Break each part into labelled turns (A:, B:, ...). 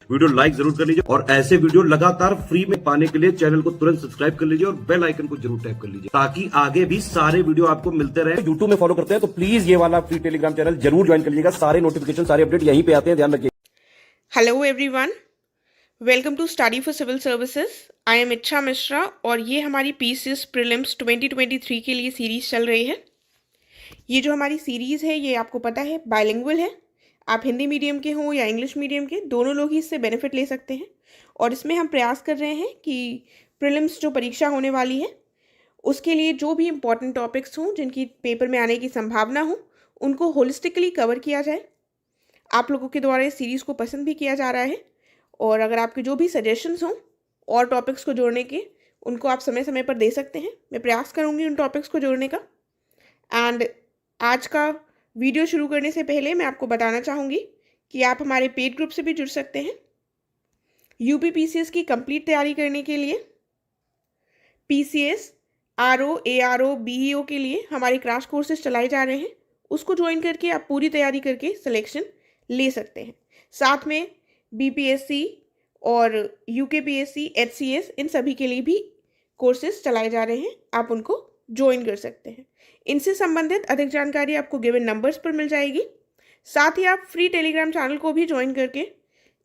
A: Video like जरूर कर लीजिए और ऐसे वीडियो लगातार फ्री में पाने के लिए चैनल को तुरंत सब्सक्राइब कर लीजिए और बेल आइकन को जरूर टैप कर लीजिए ताकि आगे भी सारे वीडियो आपको मिलते रहे। यूट्यूब में फॉलो करते हैं तो प्लीज ये वाला फ्री टेलीग्राम चैनल जरूर ज्वाइन कर लीजिएगा। सारे नोटिफिकेशन सारे अपडेट यहीं पे आते हैं, ध्यान रखिए।
B: Hello everyone, welcome to study for civil services. I am Ichha Mishra और ये हमारी पीसीएस प्रीलिम्स 2023 के लिए सीरीज चल रही है। ये जो हमारी सीरीज़ है ये आपको पता है बाइलिंगुअल है। आप हिंदी मीडियम के हों या इंग्लिश मीडियम के, दोनों लोग ही इससे बेनिफिट ले सकते हैं। और इसमें हम प्रयास कर रहे हैं कि प्रीलिम्स जो परीक्षा होने वाली है उसके लिए जो भी इम्पॉर्टेंट टॉपिक्स हों जिनकी पेपर में आने की संभावना हो उनको होलिस्टिकली कवर किया जाए। आप लोगों के द्वारा इस सीरीज़ को पसंद भी किया जा रहा है और अगर आपके जो भी सजेशंस हों और टॉपिक्स को जोड़ने के, उनको आप समय समय पर दे सकते हैं। मैं प्रयास करूँगी उन टॉपिक्स को जोड़ने का। एंड आज का वीडियो शुरू करने से पहले मैं आपको बताना चाहूँगी कि आप हमारे पेड ग्रुप से भी जुड़ सकते हैं। यूपी पीसीएस की कंप्लीट तैयारी करने के लिए, पीसीएस, आरओ, एआरओ, बीईओ के लिए हमारे क्रैश कोर्सेज चलाए जा रहे हैं। उसको ज्वाइन करके आप पूरी तैयारी करके सिलेक्शन ले सकते हैं। साथ में बीपीएससी और यूकेपीएससी, एचसीएस, इन सभी के लिए भी कोर्सेज चलाए जा रहे हैं, आप उनको ज्वाइन कर सकते हैं। इनसे संबंधित अधिक जानकारी आपको गिवन नंबर्स पर मिल जाएगी। साथ ही आप फ्री टेलीग्राम चैनल को भी ज्वाइन करके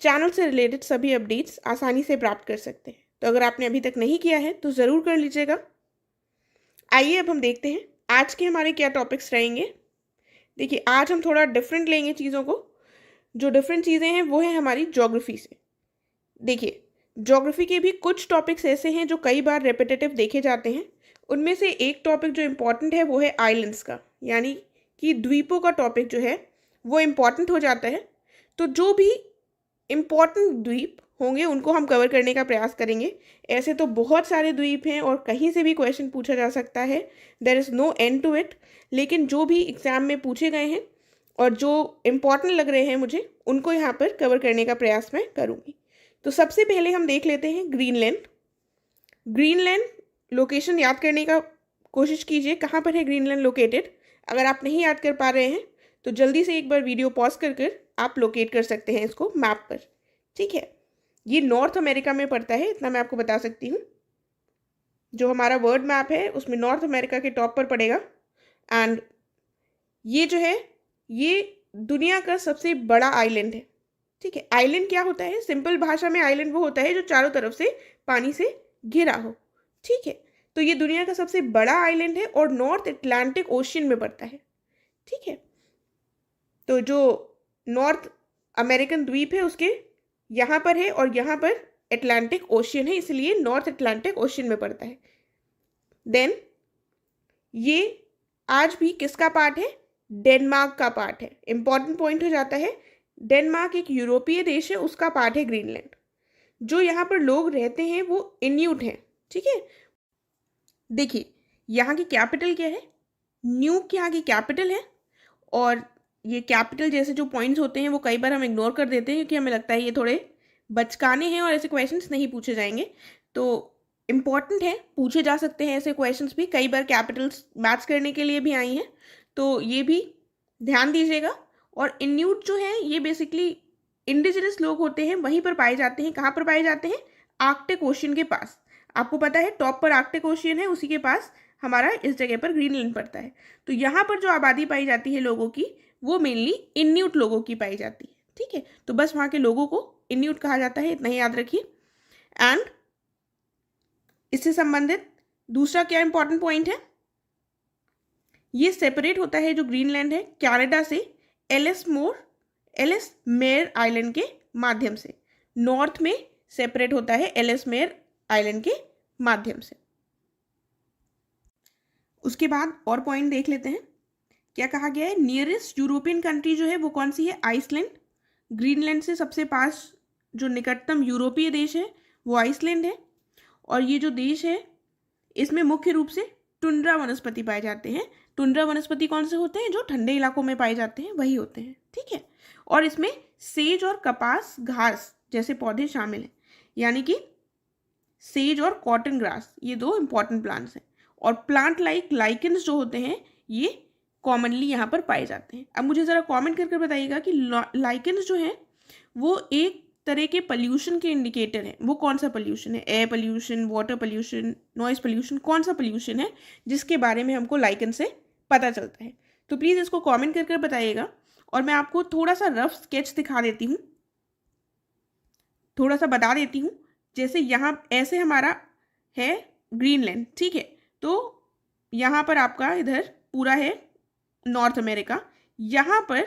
B: चैनल से रिलेटेड सभी अपडेट्स आसानी से प्राप्त कर सकते हैं। तो अगर आपने अभी तक नहीं किया है तो ज़रूर कर लीजिएगा। आइए अब हम देखते हैं आज के हमारे क्या टॉपिक्स रहेंगे। देखिए, आज हम थोड़ा डिफरेंट लेंगे चीज़ों को। जो डिफरेंट चीज़ें हैं वो है हमारी ज्योग्राफी से। देखिए, ज्योग्राफी के भी कुछ टॉपिक्स ऐसे हैं जो कई बार रेपिटेटिव देखे जाते हैं। उनमें से एक टॉपिक जो इम्पॉर्टेंट है वो है आइलैंड्स का, यानी कि द्वीपों का टॉपिक जो है वो इम्पॉर्टेंट हो जाता है। तो जो भी इम्पॉर्टेंट द्वीप होंगे उनको हम कवर करने का प्रयास करेंगे। ऐसे तो बहुत सारे द्वीप हैं और कहीं से भी क्वेश्चन पूछा जा सकता है, there is no end to it. लेकिन जो भी एग्ज़ाम में पूछे गए हैं और जो इम्पॉर्टेंट लग रहे हैं मुझे, उनको यहाँ पर कवर करने का प्रयास मैं करूँगी। तो सबसे पहले हम देख लेते हैं ग्रीनलैंड। ग्रीनलैंड लोकेशन याद करने का कोशिश कीजिए, कहाँ पर है ग्रीनलैंड लोकेटेड। अगर आप नहीं याद कर पा रहे हैं तो जल्दी से एक बार वीडियो पॉज कर आप लोकेट कर सकते हैं इसको मैप पर। ठीक है, ये नॉर्थ अमेरिका में पड़ता है, इतना मैं आपको बता सकती हूँ। जो हमारा वर्ल्ड मैप है उसमें नॉर्थ अमेरिका के टॉप पर पड़ेगा। एंड ये जो है ये दुनिया का सबसे बड़ा आइलैंड है। ठीक है, आइलैंड क्या होता है? सिंपल भाषा में आइलैंड वो होता है जो चारों तरफ से पानी से घिरा हो। ठीक है, तो ये दुनिया का सबसे बड़ा आइलैंड है और नॉर्थ अटलांटिक ओशियन में पड़ता है। ठीक है, तो जो नॉर्थ अमेरिकन द्वीप है उसके यहाँ पर है और यहाँ पर अटलांटिक ओशियन है, इसलिए नॉर्थ अटलांटिक ओशियन में पड़ता है। देन ये आज भी किसका पार्ट है? डेनमार्क का पार्ट है। इंपॉर्टेंट पॉइंट हो जाता है, डेनमार्क एक यूरोपीय देश है, उसका पार्ट है ग्रीनलैंड। जो यहाँ पर लोग रहते हैं वो इन्यूट हैं। ठीक है, देखिए यहाँ की कैपिटल क्या है? न्यूक यहाँ की कैपिटल है। और ये कैपिटल जैसे जो पॉइंट्स होते हैं वो कई बार हम इग्नोर कर देते हैं क्योंकि हमें लगता है ये थोड़े बचकाने हैं और ऐसे क्वेश्चंस नहीं पूछे जाएंगे। तो इम्पॉर्टेंट है, पूछे जा सकते हैं ऐसे क्वेश्चंस भी। कई बार कैपिटल्स मैच करने के लिए भी आई हैं, तो ये भी ध्यान दीजिएगा। और इन्यूट जो है ये बेसिकली इंडिजिनस लोग होते हैं, वहीं पर पाए जाते हैं। कहाँ पर पाए जाते हैं? आर्कटिक ओशियन के पास। आपको पता है टॉप पर आर्कटिक ओशियन है, उसी के पास हमारा इस जगह पर ग्रीनलैंड पड़ता है। तो यहाँ पर जो आबादी पाई जाती है लोगों की वो मेनली इन्यूट लोगों की पाई जाती है। ठीक है, तो बस वहाँ के लोगों को इन्यूट कहा जाता है, इतना ही याद रखिए। एंड इससे संबंधित दूसरा क्या इंपॉर्टेंट पॉइंट है? ये सेपरेट होता है जो ग्रीनलैंड है कनाडा से एलिस मेयर आइलैंड के माध्यम से। नॉर्थ में सेपरेट होता है एलिस मेयर आइलैंड के माध्यम से। उसके बाद और पॉइंट देख लेते हैं, क्या कहा गया है? नियरेस्ट यूरोपियन कंट्री जो है वो कौन सी है? आइसलैंड। ग्रीनलैंड से सबसे पास जो निकटतम यूरोपीय देश है वो आइसलैंड है। और ये जो देश है इसमें मुख्य रूप से टुंड्रा वनस्पति पाए जाते हैं। टुंड्रा वनस्पति कौन से होते हैं? जो ठंडे इलाकों में पाए जाते हैं वही होते हैं। ठीक है, और इसमें सेज और कपास घास जैसे पौधे शामिल हैं, यानी कि सेज और कॉटन ग्रास, ये दो इंपॉर्टेंट प्लांट्स हैं। और प्लांट लाइकेंस जो होते हैं ये कॉमनली यहाँ पर पाए जाते हैं। अब मुझे ज़रा कमेंट करके बताइएगा कि लाइकेंस जो हैं वो एक तरह के पोल्यूशन के इंडिकेटर हैं वो कौन सा पोल्यूशन है, air pollution, water pollution, noise pollution, कौन सा पोल्यूशन है जिसके बारे में हमको लाइकन से पता चलता है। तो प्लीज़ इसको कमेंट कर बताइएगा। और मैं आपको थोड़ा सा रफ स्केच दिखा देती हूँ, थोड़ा सा बता देती हूँ। जैसे यहाँ ऐसे हमारा है ग्रीनलैंड, ठीक है, तो यहाँ पर आपका इधर पूरा है नॉर्थ अमेरिका। यहाँ पर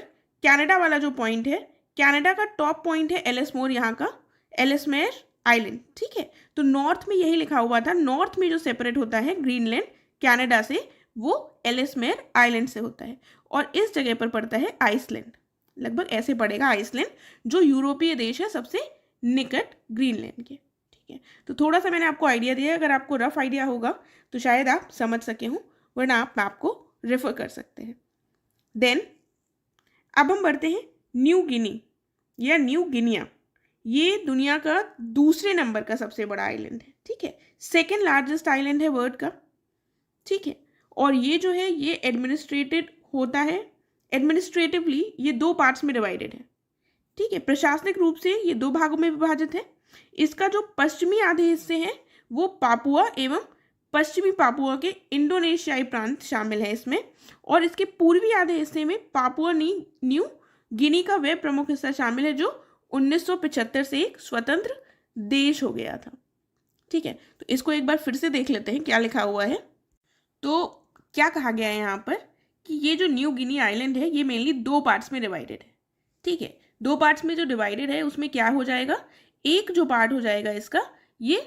B: कनाडा वाला जो पॉइंट है, कनाडा का टॉप पॉइंट है एलिसमोर, यहाँ का एलिसमेर आइलैंड, ठीक है। तो नॉर्थ में यही लिखा हुआ था, नॉर्थ में जो सेपरेट होता है ग्रीनलैंड कनाडा से, वो एलिसमेर आइलैंड से होता है। और इस जगह पर पड़ता है आइसलैंड, लगभग ऐसे पड़ेगा आइसलैंड, जो यूरोपीय देश है सबसे निकट ग्रीनलैंड के, ठीक है। तो थोड़ा सा मैंने आपको आइडिया दिया, अगर आपको रफ आइडिया होगा तो शायद आप समझ सके हों, वरना आप मैप को रेफर कर सकते हैं। देन अब हम बढ़ते हैं न्यू गिनी या न्यू गिनिया। ये दुनिया का दूसरे नंबर का सबसे बड़ा आइलैंड है, ठीक है, सेकेंड लार्जेस्ट आइलैंड है वर्ल्ड का, ठीक है। और ये जो है ये एडमिनिस्ट्रेटेड होता है, एडमिनिस्ट्रेटिवली ये 2 पार्ट्स में डिवाइडेड है, ठीक है। प्रशासनिक रूप से ये 2 भागों में विभाजित है। इसका जो पश्चिमी आधे हिस्से हैं वो पापुआ एवं पश्चिमी पापुआ के इंडोनेशियाई प्रांत शामिल है इसमें, और इसके पूर्वी आधे हिस्से में पापुआ न्यू गिनी का वह प्रमुख हिस्सा शामिल है जो 1975 से एक स्वतंत्र देश हो गया था, ठीक है। तो इसको एक बार फिर से देख लेते हैं क्या लिखा हुआ है। तो क्या कहा गया है यहाँ पर कि ये जो न्यू गिनी आइलैंड है ये मेनली 2 पार्ट्स में डिवाइडेड है, ठीक है। 2 पार्ट्स में जो डिवाइडेड है उसमें क्या हो जाएगा, एक जो पार्ट हो जाएगा इसका ये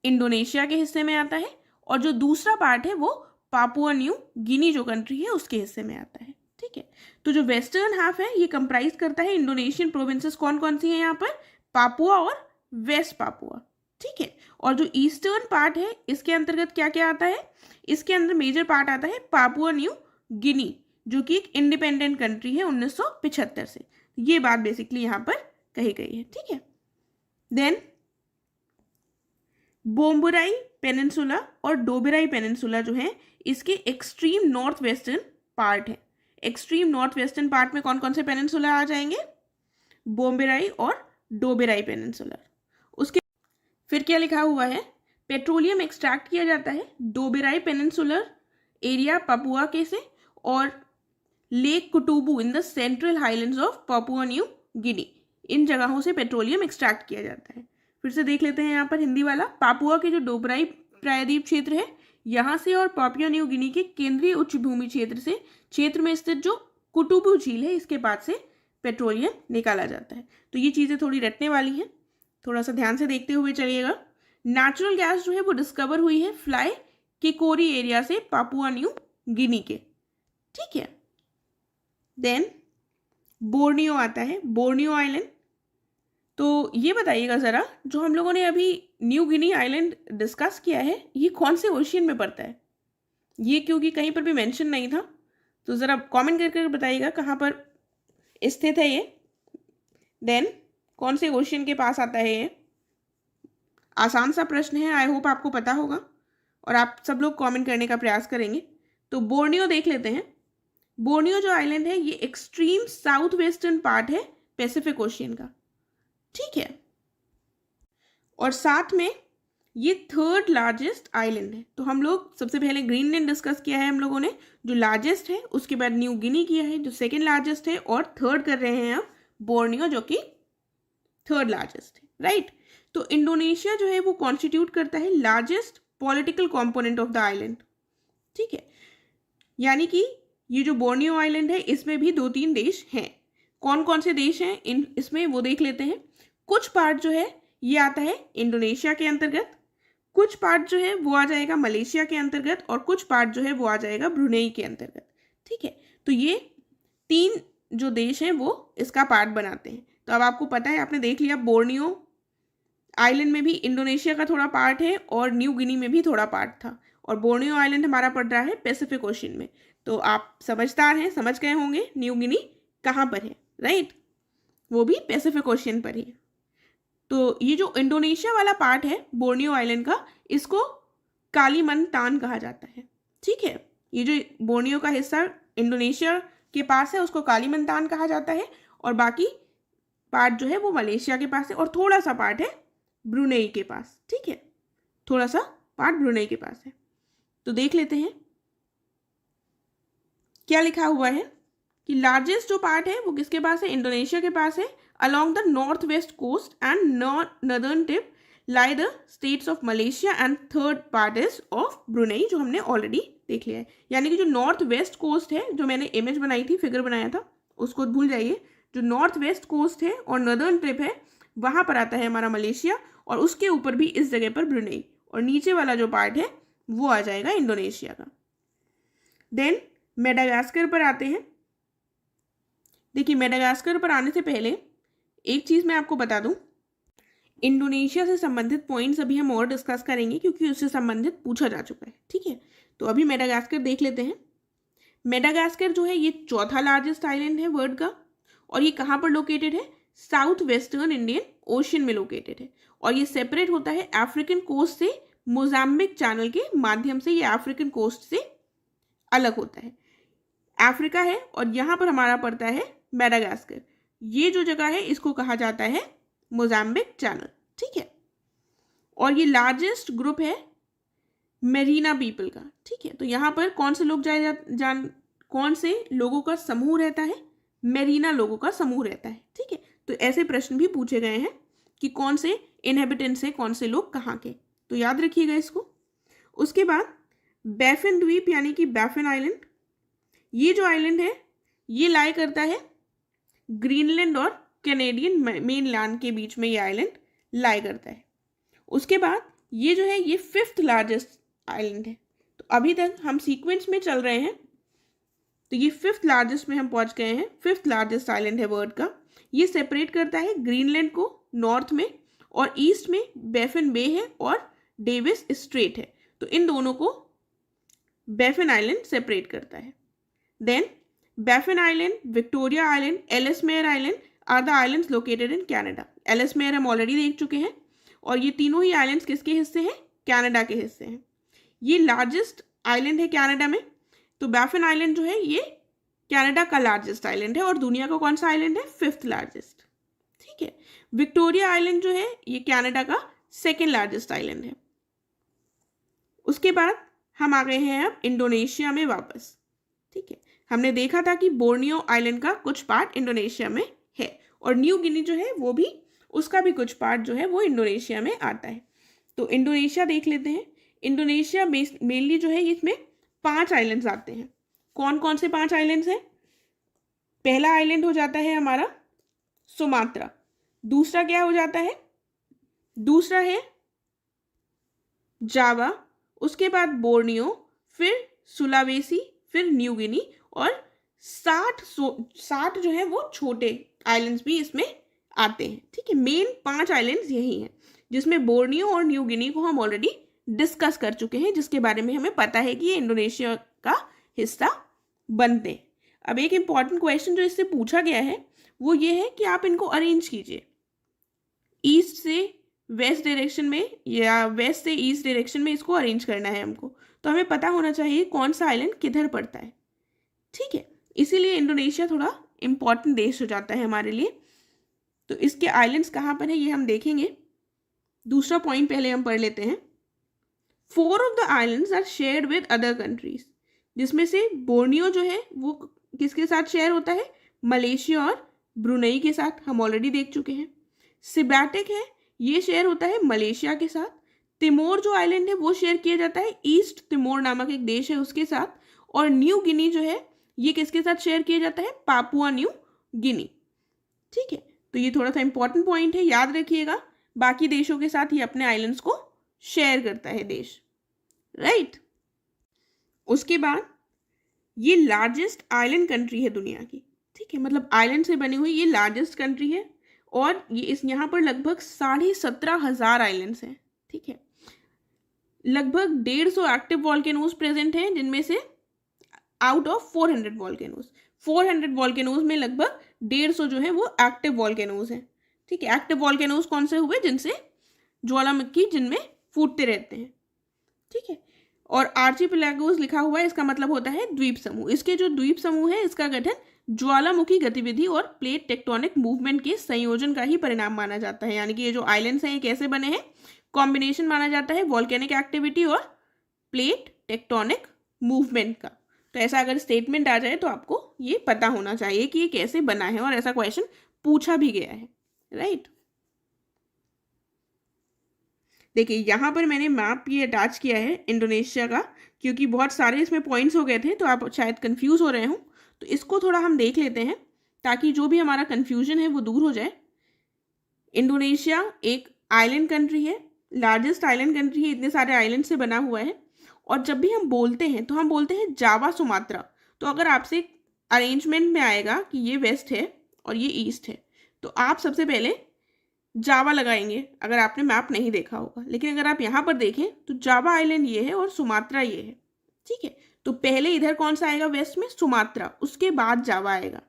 B: इंडोनेशिया के हिस्से में आता है, और जो दूसरा पार्ट है वो पापुआ न्यू गिनी जो कंट्री है उसके हिस्से में आता है, ठीक है। तो जो वेस्टर्न हाफ है ये कंप्राइज करता है इंडोनेशियन प्रोविंसेस कौन कौन सी हैं यहाँ पर, पापुआ और वेस्ट पापुआ, ठीक है। और जो ईस्टर्न पार्ट है इसके अंतर्गत क्या क्या आता है, इसके अंदर मेजर पार्ट आता है पापुआ न्यू गिनी जो कि एक इंडिपेंडेंट कंट्री है 1975 से। ये बात बेसिकली यहाँ पर कही गई है, ठीक है। देन बोम्बुराई पेनिनसुला और डोबेराई पेनिनसुला जो है इसके एक्सट्रीम नॉर्थ वेस्टर्न पार्ट है। एक्सट्रीम नॉर्थ वेस्टर्न पार्ट में कौन कौन से पेनिनसुला आ जाएंगे, बोम्बेराई और डोबेराई पेनिनसुला। उसके फिर क्या लिखा हुआ है, पेट्रोलियम एक्सट्रैक्ट किया जाता है डोबेराई पेनिनसुलर एरिया पापुआ के से, और lake Kutubu in the central highlands of Papua New Guinea, इन जगहों से पेट्रोलियम एक्सट्रैक्ट किया जाता है। फिर से देख लेते हैं यहाँ पर हिंदी वाला, पापुआ के जो डोबराई प्रायद्वीप क्षेत्र है यहाँ से और पापुआ न्यू गिनी के केंद्रीय उच्च भूमि क्षेत्र में स्थित जो कुटुबू झील है इसके पास से पेट्रोलियम निकाला जाता है। तो ये चीज़ें थोड़ी रटने वाली हैं, थोड़ा सा ध्यान से देखते हुए चलिएगा। नेचुरल गैस जो है वो डिस्कवर हुई है फ्लाई किकोरी एरिया से पापुआ न्यू गिनी के, ठीक है। देन बोर्नियो आता है, बोर्नियो आइलैंड। तो ये बताइएगा ज़रा, जो हम लोगों ने अभी न्यू गिनी आइलैंड डिस्कस किया है ये कौन से ओशियन में पड़ता है, ये क्योंकि कहीं पर भी मेंशन नहीं था, तो ज़रा कमेंट करके बताइएगा कहाँ पर स्थित है ये। देन कौन से ओशियन के पास आता है ये, आसान सा प्रश्न है, आई होप आपको पता होगा और आप सब लोग कमेंट करने का प्रयास करेंगे। तो बोर्नियो देख लेते हैं। बोर्नियो जो आइलैंड है ये एक्सट्रीम साउथ वेस्टर्न पार्ट है पैसिफिक ओशियन का, ठीक है। और साथ में ये 3rd लार्जेस्ट आइलैंड है। तो हम लोग सबसे पहले ग्रीनलैंड डिस्कस किया है हम लोगों ने जो लार्जेस्ट है, उसके बाद न्यू गिनी किया है जो 2nd लार्जेस्ट है, और 3rd कर रहे हैं अब बोर्नियो जो कि 3rd लार्जेस्ट है, राइट। तो इंडोनेशिया जो है वो कॉन्स्टिट्यूट करता है largest political component of the island, ठीक है। यानी कि ये जो बोर्नियो आइलैंड है इसमें भी 2-3 देश हैं। कौन कौन से देश हैं इसमें वो देख लेते हैं। कुछ पार्ट जो है ये आता है इंडोनेशिया के अंतर्गत, कुछ पार्ट जो है वो आ जाएगा मलेशिया के अंतर्गत, और कुछ पार्ट जो है वो आ जाएगा ब्रुनेई के अंतर्गत, ठीक है। तो ये 3 जो देश हैं वो इसका पार्ट बनाते हैं। तो अब आपको पता है, आपने देख लिया बोर्नियो आइलैंड में भी इंडोनेशिया का थोड़ा पार्ट है और न्यू गिनी में भी थोड़ा पार्ट था, और बोर्नियो आइलैंड हमारा पड़ रहा है पैसिफिक ओशियन में। तो आप समझदार हैं, समझ गए होंगे न्यू गिनी कहाँ पर है, राइट, वो भी पैसिफिक ओशियन पर ही है। तो ये जो इंडोनेशिया वाला पार्ट है बोर्नियो आइलैंड का, इसको कालीमंतान कहा जाता है, ठीक है। ये जो बोर्नियो का हिस्सा इंडोनेशिया के पास है उसको कालीमंतान कहा जाता है, और बाकी पार्ट जो है वो मलेशिया के पास है और थोड़ा सा पार्ट है ब्रुनेई के पास। ठीक है, थोड़ा सा पार्ट ब्रुनेई के पास है। तो देख लेते हैं क्या लिखा हुआ है कि लार्जेस्ट जो पार्ट है वो किसके पास है, इंडोनेशिया के पास है। Along the north west coast and northern tip lie the states of Malaysia and third part is of Brunei, जो हमने ऑलरेडी देख लिया है। यानी कि जो नॉर्थ वेस्ट कोस्ट है, जो मैंने इमेज बनाई थी, फिगर बनाया था, उसको भूल जाइए। जो नॉर्थ वेस्ट कोस्ट है और नॉर्दर्न टिप है, वहां पर आता है हमारा मलेशिया और उसके ऊपर भी इस जगह पर ब्रुनेई, और नीचे वाला जो पार्ट है वो आ जाएगा इंडोनेशिया का। देन मेडागास्कर पर आते हैं। देखिए, मेडागास्कर पर आने से पहले एक चीज़ मैं आपको बता दूं, इंडोनेशिया से संबंधित पॉइंट्स अभी हम और डिस्कस करेंगे क्योंकि उससे संबंधित पूछा जा चुका है। ठीक है, तो अभी मेडागास्कर देख लेते हैं। मेडागास्कर जो है ये चौथा लार्जेस्ट आइलैंड है वर्ल्ड का, और ये कहाँ पर लोकेटेड है, साउथ वेस्टर्न इंडियन ओशन में लोकेटेड है, और ये सेपरेट होता है अफ्रीकन कोस्ट से। मोजाम्बिक चैनल के माध्यम से ये अफ्रीकन कोस्ट से अलग होता है। अफ्रीका है और यहाँ पर हमारा पड़ता है मेडागास्कर। ये जो जगह है इसको कहा जाता है मोजाम्बिक चैनल। ठीक है, और ये लार्जेस्ट ग्रुप है मेरीना पीपल का। ठीक है, तो यहाँ पर कौन से लोग कौन से लोगों का समूह रहता है, मेरीना लोगों का समूह रहता है। ठीक है, तो ऐसे प्रश्न भी पूछे गए हैं कि कौन से इनहेबिटेंट्स हैं, कौन से लोग कहाँ के, तो याद रखिएगा इसको। उसके बाद बैफिन द्वीप यानी कि बैफिन आइलैंड, ये जो आइलैंड है ये लाई करता है ग्रीनलैंड और कैनेडियन मेनलैंड के बीच में, ये आइलैंड लाई करता है। उसके बाद ये जो है ये फिफ्थ लार्जेस्ट आइलैंड है। तो अभी तक हम सीक्वेंस में चल रहे हैं, तो ये फिफ्थ लार्जेस्ट में हम पहुंच गए हैं। फिफ्थ लार्जेस्ट आइलैंड है वर्ल्ड का। ये सेपरेट करता है ग्रीनलैंड को नॉर्थ में, और ईस्ट में बैफिन बे है और डेविस स्ट्रेट है। तो इन दोनों को बैफिन आइलैंड सेपरेट करता है। Then Baffin Island, Victoria Island, Ellesmere Island are the islands located in Canada. Ellesmere हम ऑलरेडी देख चुके हैं, और ये तीनों ही आइलैंड्स किसके हिस्से हैं, कनाडा के हिस्से हैं। ये लार्जेस्ट आइलैंड है कनाडा में, तो बैफिन आइलैंड जो है ये कनाडा का लार्जेस्ट आइलैंड है, और दुनिया का कौन सा आइलैंड है, फिफ्थ लार्जेस्ट। ठीक है, विक्टोरिया आइलैंड जो है ये कनाडा का सेकेंड लार्जेस्ट आइलैंड है। उसके बाद हम आ गए हैं अब इंडोनेशिया में वापस। ठीक है, हमने देखा था कि बोर्नियो आइलैंड का कुछ पार्ट इंडोनेशिया में है, और न्यू गिनी जो है वो भी, उसका भी कुछ पार्ट जो है वो इंडोनेशिया में आता है। तो इंडोनेशिया देख लेते हैं। इंडोनेशिया मेनली जो है इसमें 5 आइलैंड्स आते हैं। कौन कौन से 5 आइलैंड्स हैं? पहला आइलैंड हो जाता है हमारा सुमात्रा। दूसरा क्या हो जाता है? दूसरा है जावा, उसके बाद बोर्नियो, फिर सुलावेसी, फिर न्यू गिनी, और 60 जो है वो छोटे आइलैंड्स भी इसमें आते हैं। ठीक है, मेन 5 आइलैंड्स यही हैं, जिसमें बोर्नियो और न्यू गिनी को हम ऑलरेडी डिस्कस कर चुके हैं, जिसके बारे में हमें पता है कि ये इंडोनेशिया का हिस्सा बनते हैं। अब एक इम्पॉर्टेंट क्वेश्चन जो इससे पूछा गया है वो ये है कि आप इनको अरेंज कीजिए, ईस्ट से वेस्ट डायरेक्शन में या वेस्ट से ईस्ट डायरेक्शन में इसको अरेंज करना है हमको। तो हमें पता होना चाहिए कौन सा आइलैंड किधर पड़ता है। ठीक है, इसीलिए इंडोनेशिया थोड़ा इम्पॉर्टेंट देश हो जाता है हमारे लिए। तो इसके आइलैंड्स कहाँ पर है ये हम देखेंगे। दूसरा पॉइंट पहले हम पढ़ लेते हैं। 4 of the islands are shared with other countries, जिसमें से बोर्नियो जो है वो किसके साथ शेयर होता है, मलेशिया और ब्रुनेई के साथ, हम ऑलरेडी देख चुके हैं। सिबैटिक है, ये शेयर होता है मलेशिया के साथ। तिमोर जो आइलैंड है वो शेयर किया जाता है ईस्ट तिमोर नामक एक देश है उसके साथ। और न्यू गिनी जो है ये किसके साथ शेयर किया जाता है, पापुआ न्यू गिनी। ठीक है, तो ये थोड़ा सा इंपॉर्टेंट पॉइंट है, याद रखिएगा। बाकी देशों के साथ ये अपने आइलैंड्स को शेयर करता है देश, राइट। उसके बाद ये लार्जेस्ट आइलैंड कंट्री है दुनिया की। ठीक है, मतलब आइलैंड से बनी हुई ये लार्जेस्ट कंट्री है, और ये यहाँ पर लगभग 17,500 आइलैंड्स हैं। ठीक है, लगभग 150 एक्टिव वॉल्केनोज प्रेजेंट हैं, जिनमें से आउट ऑफ 400 वॉल्केनोज, 400 वॉल्केनोज में लगभग 150 जो है वो एक्टिव वॉल्केनोज हैं। ठीक है, एक्टिव वॉल्केनोज कौन से हुए, जिनसे ज्वालामुखी जिनमें फूटते रहते हैं। ठीक है, और आर्चिपेलागोस लिखा हुआ है, इसका मतलब होता है द्वीप समूह। इसके जो द्वीप समूह है इसका गठन ज्वालामुखी गतिविधि और प्लेट टेक्टोनिक मूवमेंट के संयोजन का ही परिणाम माना जाता है। यानी कि ये जो आइलैंड्स हैं ये कैसे बने हैं, कॉम्बिनेशन माना जाता है वॉल्केनिक एक्टिविटी और प्लेट टेक्टोनिक मूवमेंट का। तो ऐसा अगर स्टेटमेंट आ जाए तो आपको ये पता होना चाहिए कि ये कैसे बना है, और ऐसा क्वेश्चन पूछा भी गया है, राइट। देखिए यहाँ पर मैंने मैप ये अटैच किया है इंडोनेशिया का, क्योंकि बहुत सारे इसमें पॉइंट्स हो गए थे तो आप शायद कंफ्यूज हो रहे हो, तो इसको थोड़ा हम देख लेते हैं ताकि जो भी हमारा कंफ्यूजन है वो दूर हो जाए। इंडोनेशिया एक आइलैंड कंट्री है, लार्जेस्ट आइलैंड कंट्री है, इतने सारे आइलैंड से बना हुआ है। और जब भी हम बोलते हैं तो हम बोलते हैं जावा सुमात्रा। तो अगर आपसे अरेंजमेंट में आएगा कि ये वेस्ट है और ये ईस्ट है, तो आप सबसे पहले जावा लगाएंगे अगर आपने मैप नहीं देखा होगा। लेकिन अगर आप यहाँ पर देखें तो जावा आइलैंड ये है और सुमात्रा ये है, ठीक है। तो पहले इधर कौन सा आएगा वेस्ट में, सुमात्रा, उसके बाद जावा आएगा,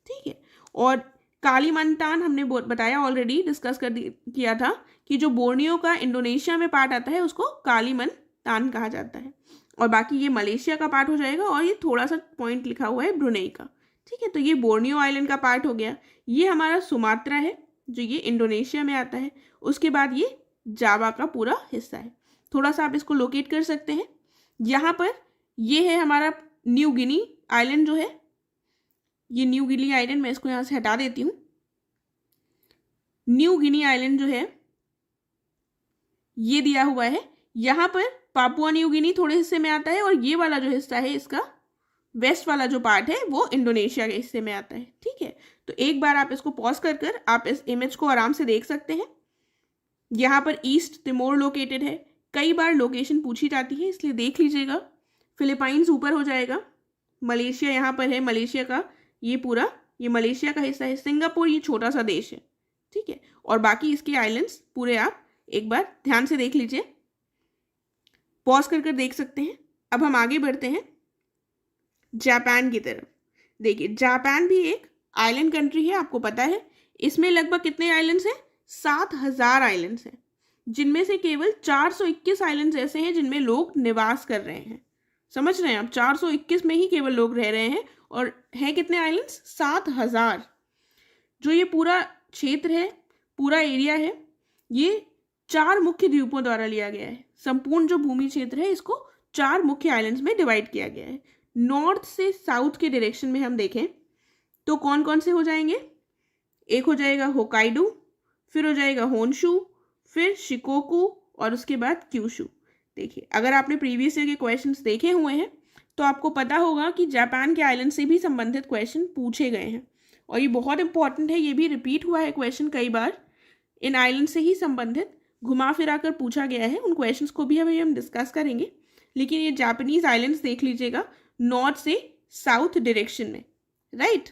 B: ठीक है। और कालीमंतान हमने बताया ऑलरेडी, डिस्कस किया था कि जो बोर्नियो का इंडोनेशिया में पार्ट आता है उसको कालीमंतान कहा जाता है, और बाकी ये मलेशिया का पार्ट हो जाएगा। और ये थोड़ा सा पॉइंट लिखा हुआ है ब्रुनेई का, ठीक है। तो ये बोर्नियो आइलैंड का पार्ट हो गया, ये हमारा सुमात्रा है जो ये इंडोनेशिया में आता है, उसके बाद ये जावा का पूरा हिस्सा है। थोड़ा सा आप इसको लोकेट कर सकते हैं। यहाँ पर ये है हमारा न्यू गिनी आइलैंड जो है, ये न्यू गिनी आइलैंड, मैं इसको यहाँ से हटा देती हूँ। न्यू गिनी आइलैंड जो है ये दिया हुआ है। यहाँ पर पापुआ न्यू गिनी थोड़े हिस्से में आता है, और ये वाला जो हिस्सा है इसका वेस्ट वाला जो पार्ट है वो इंडोनेशिया के हिस्से में आता है, ठीक है। तो एक बार आप इसको पॉज कर आप इस इमेज को आराम से देख सकते हैं। यहाँ पर ईस्ट तिमोर लोकेटेड है, कई बार लोकेशन पूछी जाती है इसलिए देख लीजिएगा। फिलीपाइंस ऊपर हो जाएगा, मलेशिया यहाँ पर है, मलेशिया का ये पूरा ये मलेशिया का हिस्सा है। सिंगापुर ये छोटा सा देश है, ठीक है। और बाकी इसके आइलैंड्स पूरे आप एक बार ध्यान से देख लीजिए, पॉज कर देख सकते हैं। अब हम आगे बढ़ते हैं जापान की तरफ। देखिए जापान भी एक आइलैंड कंट्री है, आपको पता है। इसमें लगभग कितने आइलैंड्स हैं, 7000 आइलैंड्स हैं, जिनमें से केवल 421 आइलैंड्स ऐसे हैं जिनमें लोग निवास कर रहे हैं। समझ रहे हैं आप, 421 में ही केवल लोग रह रहे हैं, और हैं कितने आइलैंड्स, 7000। जो ये पूरा क्षेत्र है, पूरा एरिया है, ये 4 मुख्य द्वीपों द्वारा लिया गया है। संपूर्ण जो भूमि क्षेत्र है इसको 4 मुख्य आइलैंड्स में डिवाइड किया गया है। नॉर्थ से साउथ के डायरेक्शन में हम देखें तो कौन कौन से हो जाएंगे, एक हो जाएगा होकाइडो, फिर हो जाएगा होन्शु, फिर शिकोकू, और उसके बाद क्यूशु। देखिए अगर आपने प्रीवियस ईयर के क्वेश्चंस देखे हुए हैं तो आपको पता होगा कि जापान के आइलैंड से भी संबंधित क्वेश्चन पूछे गए हैं, और ये बहुत इंपॉर्टेंट है। ये भी रिपीट हुआ है क्वेश्चन कई बार, इन आइलैंड से ही संबंधित घुमा फिरा कर पूछा गया है। उन क्वेश्चंस को भी हम डिस्कस करेंगे, लेकिन ये जापानीज आइलैंड्स देख लीजिएगा नॉर्थ से साउथ डायरेक्शन में, राइट।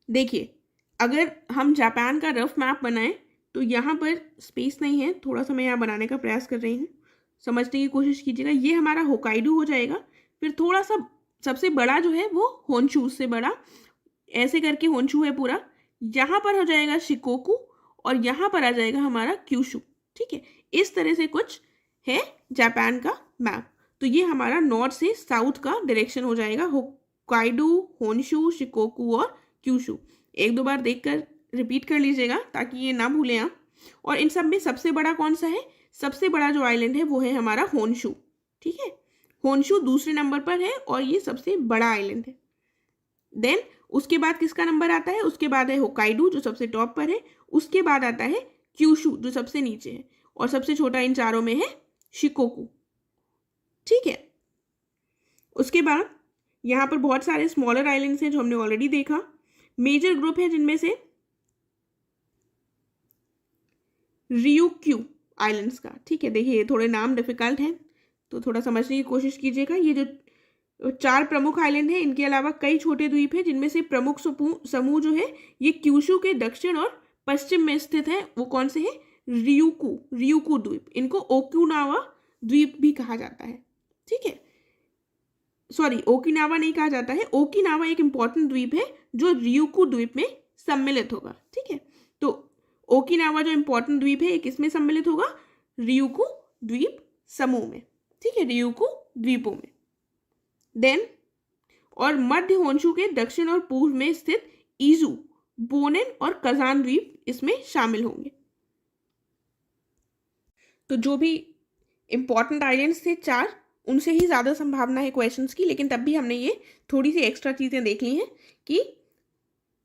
B: देखिए अगर हम जापान का रफ मैप बनाएं तो यहाँ पर स्पेस नहीं है, थोड़ा सा मैं यहाँ बनाने का प्रयास कर रही हूँ, समझने की कोशिश कीजिएगा। ये हमारा होकाइडो हो जाएगा, फिर थोड़ा सा सबसे बड़ा जो है वो होन्शु, उससे बड़ा ऐसे करके होन्शु है पूरा। यहाँ पर हो जाएगा शिकोकू, और यहाँ पर आ जाएगा हमारा क्यूशु, ठीक है। इस तरह से कुछ है जापान का मैप। तो ये हमारा नॉर्थ से साउथ का डायरेक्शन हो जाएगा, होकाइडो, होन्शु, शिकोकू और क्यूशु। एक दो बार देखकर रिपीट कर लीजिएगा ताकि ये ना भूलें आप। और इन सब में सबसे बड़ा कौन सा है, सबसे बड़ा जो आइलैंड है वो है हमारा होन्शु, ठीक है। होन्शु दूसरे नंबर पर है और ये सबसे बड़ा आइलैंड है। देन उसके बाद किसका नंबर आता है, उसके बाद है होकाइडो जो सबसे टॉप पर है, उसके बाद आता है क्यूशु जो सबसे नीचे है, और सबसे छोटा इन चारों में है शिकोकू, ठीक है। उसके बाद यहाँ पर बहुत सारे स्मॉलर आइलैंड्स हैं जो हमने ऑलरेडी देखा। मेजर ग्रुप है जिनमें से रियूक्यू आइलैंड्स का, ठीक है। देखिए थोड़े नाम डिफिकल्ट हैं तो थोड़ा समझने की कोशिश कीजिएगा। ये जो 4 प्रमुख आइलैंड हैं, इनके अलावा कई छोटे द्वीप हैं जिनमें से प्रमुख समूह जो है ये क्यूशु के दक्षिण और पश्चिम में स्थित है। वो कौन से हैं, रियूकू द्वीप, इनको ओकिनावा द्वीप भी कहा जाता है, ठीक है। सॉरी, ओकिनावा नहीं कहा जाता है, ओकिनावा एक इंपॉर्टेंट द्वीप है जो रियूकू द्वीप में सम्मिलित होगा, ठीक है। तो ओकिनावा जो इंपॉर्टेंट द्वीप है ये किसमें सम्मिलित होगा, रियूकू द्वीप समूह में, ठीक है, रियूकू द्वीपों में। देन और मध्य होंशु के दक्षिण और पूर्व में स्थित इजू, बोनेन और कजान द्वीप इसमें शामिल होंगे। तो जो भी इंपॉर्टेंट आइलैंड्स थे 4, उनसे ही ज़्यादा संभावना है क्वेश्चंस की, लेकिन तब भी हमने ये थोड़ी सी एक्स्ट्रा चीज़ें देख ली हैं कि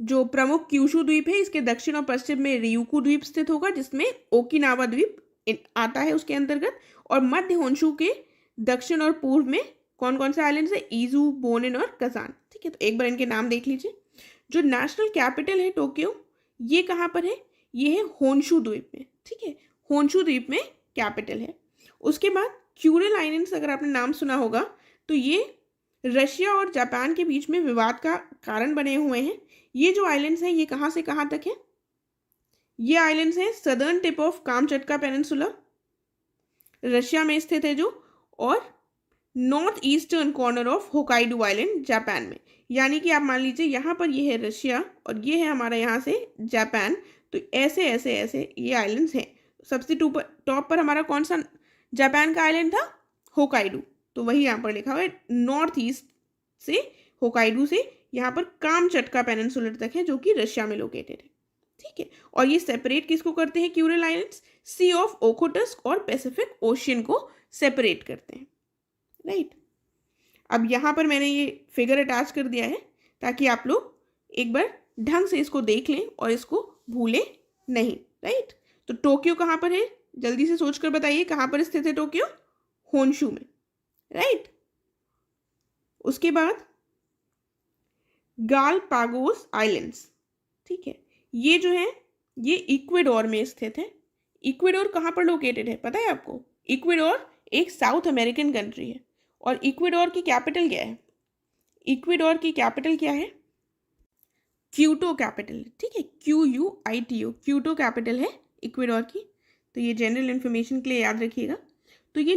B: जो प्रमुख क्यूशु द्वीप है इसके दक्षिण और पश्चिम में रियूकू द्वीप स्थित होगा, जिसमें ओकिनावा द्वीप आता है उसके अंतर्गत, और मध्य होंशु के दक्षिण और पूर्व में कौन कौन से आइलैंड्स है, इजू, बोनेन और कजान। ठीक है, तो एक बार इनके नाम देख लीजिए। जो नेशनल कैपिटल है टोक्यो, ये कहाँ पर है, ये है होंशु द्वीप में। ठीक है, होंशु द्वीप में कैपिटल है। उसके बाद क्यूरल आइलैंड्स, अगर आपने नाम सुना होगा तो ये रशिया और जापान के बीच में विवाद का कारण बने हुए हैं। ये जो आइलैंड्स हैं ये कहाँ से कहाँ तक है, ये आइलैंड्स हैं southern tip of Kamchatka peninsula, Russia में स्थित है जो, और north eastern corner of Hokkaido island Japan में। यानी कि आप मान लीजिए यहाँ पर ये है रशिया और ये है हमारा यहाँ से जापान, तो ऐसे ऐसे ऐसे ये आइलैंड्स हैं। सबसे टॉप पर हमारा कौन सा जापान का आइलैंड था, होकाइडो, तो वही यहाँ पर लिखा हुआ है नॉर्थ ईस्ट से होकाइडो से यहाँ पर कामचटका पेनिनसुला तक है, जो कि रशिया में लोकेटेड है। ठीक है, और ये सेपरेट किसको करते हैं, Kuril islands sea of Okhotsk और पैसिफिक ओशियन को सेपरेट करते हैं। राइट, अब यहाँ पर मैंने ये फिगर अटैच कर दिया है ताकि आप लोग एक बार ढंग से इसको देख लें और इसको भूलें नहीं। राइट, तो टोक्यो कहाँ पर है, जल्दी से सोचकर बताइए कहाँ पर स्थित है टोक्यो, होंशु में। राइट, उसके बाद गालापागोस आइलैंड्स। ठीक है, ये जो है ये इक्वेडोर में स्थित है। इक्वेडोर कहाँ पर लोकेटेड है पता है आपको, इक्वेडोर एक साउथ अमेरिकन कंट्री है और इक्वेडोर की कैपिटल क्या है, इक्वेडोर की कैपिटल क्या है, क्यूटो कैपिटल। ठीक है, QUITO, क्यूटो कैपिटल है इक्वेडोर की। तो ये जनरल इन्फॉर्मेशन के लिए याद रखिएगा। तो ये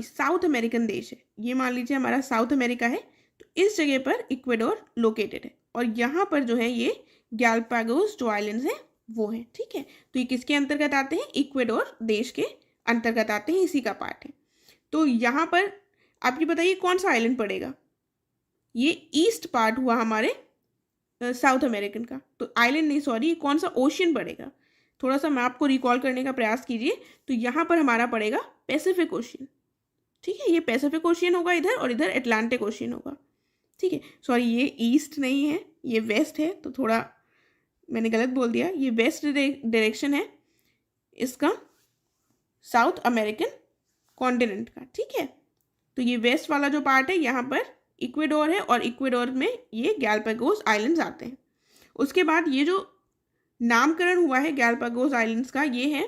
B: साउथ अमेरिकन देश है, ये मान लीजिए हमारा साउथ अमेरिका है, तो इस जगह पर इक्वेडोर लोकेटेड है और यहाँ पर जो है ये गैलापागोस जो आइलैंड्स हैं वो हैं। ठीक है, तो ये किसके अंतर्गत आते हैं, इक्वेडोर देश के अंतर्गत आते हैं, इसी का पार्ट है। तो यहाँ पर आप ये बताइए कौन सा आइलैंड पड़ेगा, ये ईस्ट पार्ट हुआ हमारे साउथ अमेरिकन का, तो आइलैंड नहीं सॉरी, कौन सा ओशियन पड़ेगा, थोड़ा सा मैप को रिकॉल करने का प्रयास कीजिए। तो यहाँ पर हमारा पड़ेगा पैसिफिक ओशियन। ठीक है, ये पैसिफिक ओशियन होगा इधर और इधर अटलांटिक ओशियन होगा। ठीक है, सॉरी ये ईस्ट नहीं है, ये वेस्ट है, तो थोड़ा मैंने गलत बोल दिया, ये वेस्ट डायरेक्शन है इसका साउथ अमेरिकन कॉन्टिनेंट का। ठीक है, तो ये वेस्ट वाला जो पार्ट है यहाँ पर इक्वेडोर है और इक्वेडोर में ये गैलापागोस आइलैंड्स आते हैं। उसके बाद ये जो नामकरण हुआ है गैलापागोस आइलैंड्स का, ये है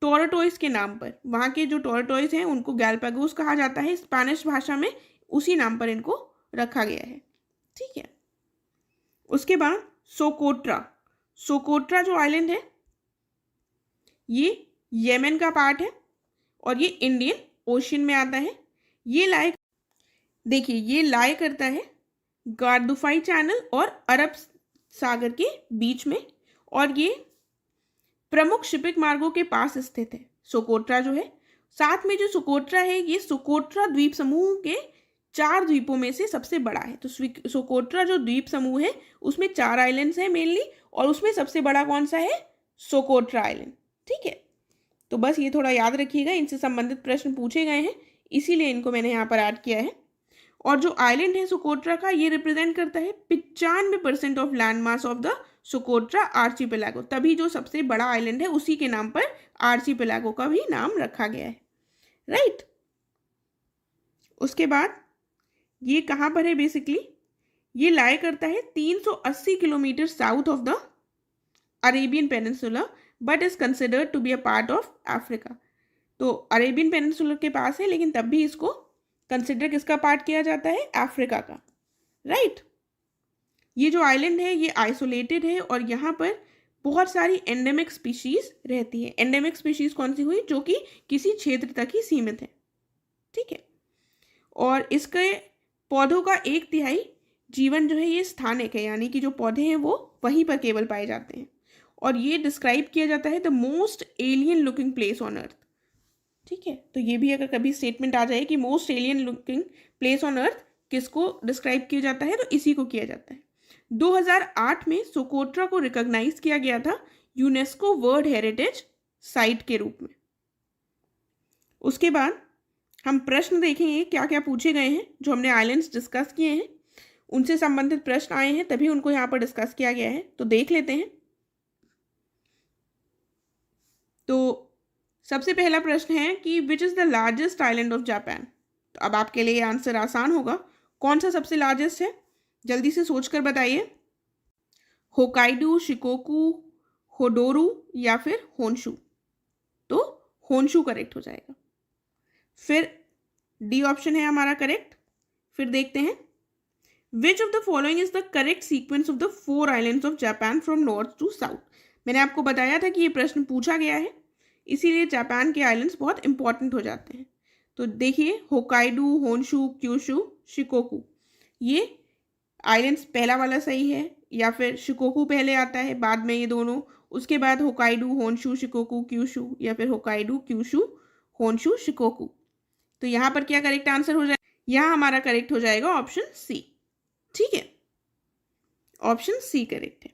B: टोरटोइस के नाम पर। वहाँ के जो टोरटोइस हैं उनको गैलापागोस कहा जाता है स्पेनिश भाषा में, उसी नाम पर इनको रखा गया है। ठीक है, उसके बाद सोकोट्रा जो आइलैंड है ये येमेन का पार्ट है और ये इंडियन ओशियन में आता है। ये लाई करता है गार्दुफाई चैनल और अरब सागर के बीच में और ये प्रमुख शिपिंग मार्गों के पास स्थित है सोकोट्रा जो है। साथ में जो सोकोट्रा है ये सोकोट्रा द्वीप समूह के 4 द्वीपों में से सबसे बड़ा है। तो सोकोट्रा जो द्वीप समूह है उसमें 4 आइलैंड्स हैं मेनली, और उसमें सबसे बड़ा कौन सा है, सोकोट्रा आइलैंड। ठीक है, तो बस ये थोड़ा याद रखिएगा, इनसे संबंधित प्रश्न पूछे गए हैं इसीलिए इनको मैंने यहाँ पर ऐड किया है। और जो आइलैंड है सोकोट्रा का ये रिप्रेजेंट करता है 95% of land mass of the Socotra archipelago, तभी जो सबसे बड़ा आइलैंड है उसी के नाम पर आर्चीपेलागो का भी नाम रखा गया है। राइट, उसके बाद ये कहाँ पर है, बेसिकली ये लाई करता है 380 kilometre south of the Arabian peninsula but is considered to be a part of Africa. तो अरेबियन पेनिनसुला के पास है लेकिन तब भी इसको कंसिडर किसका पार्ट किया जाता है, अफ्रीका का। राइट, ये जो आइलैंड है ये आइसोलेटेड है और यहाँ पर बहुत सारी एंडेमिक स्पीशीज रहती है। एंडेमिक स्पीशीज कौन सी हुई, जो कि किसी क्षेत्र तक ही सीमित है। ठीक है, और इसके पौधों का 1/3 जीवन जो है ये स्थानिक है, यानी कि जो पौधे हैं वो वहीं पर केवल पाए जाते हैं। और ये डिस्क्राइब किया जाता है the most alien looking place on earth. ठीक है, तो ये भी अगर कभी स्टेटमेंट आ जाए कि most alien looking place on earth किसको डिस्क्राइब किया जाता है, तो इसी को किया जाता है। 2008 में सोकोट्रा को रिकॉग्नाइज किया गया था यूनेस्को वर्ल्ड हेरिटेज साइट के रूप में। उसके बाद हम प्रश्न देखेंगे क्या क्या पूछे गए हैं। जो हमने आइलैंड्स डिस्कस किए हैं उनसे संबंधित प्रश्न आए हैं, तभी उनको यहाँ पर डिस्कस किया गया है, तो देख लेते हैं। तो सबसे पहला प्रश्न है कि which is the largest island of Japan. तो अब आपके लिए आंसर आसान होगा, कौन सा सबसे लार्जेस्ट है, जल्दी से सोचकर बताइए। होकाइडो, शिकोकू, होडोरू या फिर होन्शु। तो होन्शु करेक्ट हो जाएगा। फिर डी ऑप्शन है हमारा करेक्ट। फिर देखते हैं which of the following is the correct sequence of the 4 islands of Japan from north to south. मैंने आपको बताया था कि ये प्रश्न पूछा गया है, इसीलिए जापान के आइलैंड्स बहुत इंपॉर्टेंट हो जाते हैं। तो देखिए होकाइडो, होन्शु, क्यूशु, शिकोकू, ये आइलैंड्स पहला वाला सही है या फिर शिकोकू पहले आता है बाद में ये दोनों, उसके बाद होकाइडो, होन्शु, शिकोकू, क्यूशु या फिर होकाइडो, क्यूशु, होन्शु, शिकोकू। तो यहाँ पर क्या करेक्ट आंसर हो जाएगा, यहाँ हमारा करेक्ट हो जाएगा ऑप्शन सी। ठीक है, ऑप्शन सी करेक्ट है।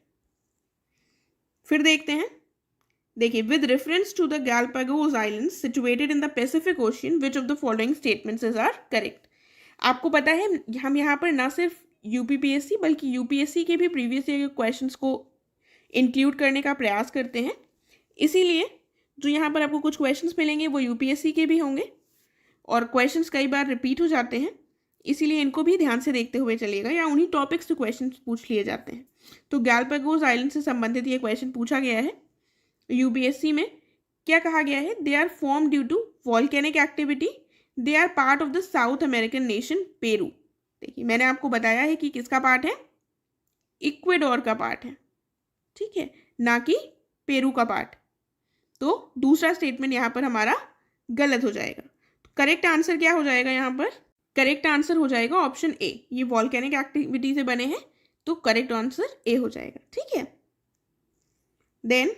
B: फिर देखते हैं, देखिए with reference to the Galapagos islands situated in the Pacific Ocean which of the following statements are correct. आपको पता है हम यहाँ पर ना सिर्फ यूपीपीएससी बल्कि यूपीएससी के भी प्रीवियस ईयर के क्वेश्चंस को इंक्लूड करने का प्रयास करते हैं, इसीलिए जो यहाँ पर आपको कुछ क्वेश्चंस मिलेंगे वो यूपीएससी के भी होंगे और क्वेश्चंस कई बार रिपीट हो जाते हैं, इसीलिए इनको भी ध्यान से देखते हुए चलिएगा या उन्हीं टॉपिक्स से क्वेश्चंस पूछ लिए जाते हैं। तो गैलापागोस आइलैंड से संबंधित ये क्वेश्चन पूछा गया है यूपीएससी में। क्या कहा गया है, they are form due to volcanic activity, they are part of the South American nation Peru. देखिए मैंने आपको बताया है कि किसका पार्ट है, इक्वेडोर का पार्ट है, ठीक है, ना कि पेरू का पार्ट। तो दूसरा स्टेटमेंट यहाँ पर हमारा गलत हो जाएगा। करेक्ट आंसर क्या हो जाएगा, यहाँ पर करेक्ट आंसर हो जाएगा ऑप्शन ए, ये वॉल्केनिक एक्टिविटी से बने हैं, तो करेक्ट आंसर ए हो जाएगा। ठीक है, देन